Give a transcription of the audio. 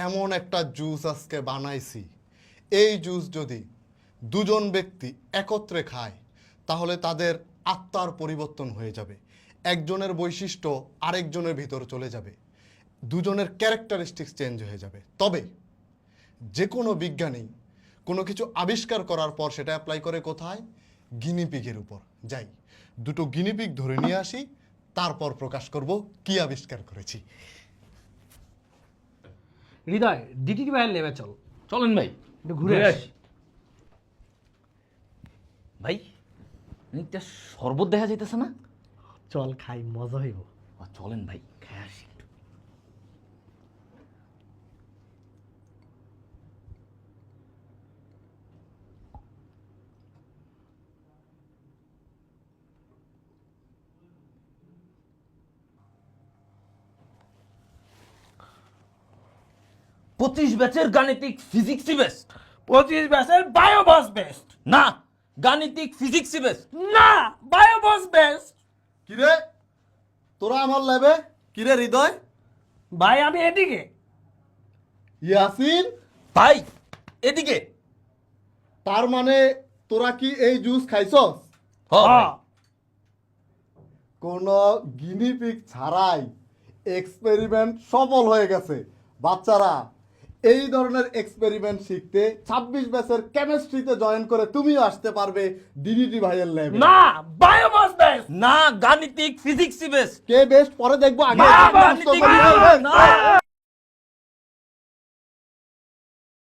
এমন একটা জুস আজকে বানাইছি, এই জুস যদি দুজন ব্যক্তি একত্রে খায় তাহলে তাদের আত্মার পরিবর্তন হয়ে যাবে, একজনের বৈশিষ্ট্য আরেকজনের ভিতর চলে যাবে, দুজনের ক্যারেক্টারিস্টিক্স চেঞ্জ হয়ে যাবে। তবে যে কোনো বিজ্ঞানী কোনো কিছু আবিষ্কার করার পর সেটা অ্যাপ্লাই করে কোথায়? গিনিপিগের উপর। যাই দুটো গিনিপিগ ধরে নিয়ে আসি, তারপর প্রকাশ করব কি আবিষ্কার করেছি। হৃদয় ডিটিটি ভাইয়ের লেবে চল। চলেন ভাই, একটু ঘুরে আসি। ভাই একটা শরবত দেখা যাইতেছে না? চল খাই, মজা হইব। চলেন ভাই, খাই আসি একটু। পঁচিশ ব্যাচের গাণিতিক ফিজিক্সই বেস্ট। 25 ব্যাচের বায়োবস বেস্ট। না, গাণিতিক ফিজিক্সই বেস্ট। না, বায়োবস বেস্ট। কিরে তোরা আমার ল্যাবে? কিরে হৃদয়? ভাই আমি এদিকে। ইয়াসিন, ভাই এদিকে। তার মানে তোরা কি এই জুস খাইছস? ভাই। কোনো গিনিপিগ ছাড়াই এক্সপেরিমেন্ট সফল হয়ে গেছে। বাচ্চারা, এই ধরনের এক্সপেরিমেন্ট শিখতে 26 ব্যাচের কেমিস্ট্রিতে জয়েন করে তুমিও আসতে পারবে ডিডিটি ভাইয়ের ল্যাবে। না, বায়োবস বেস্ট। না, গাণিতিক ফিজিক্সই বেস্ট। কে বেস্ট পরে দেখবো, আগে না, এটা মুখস্থ গাণিতিক করি। না।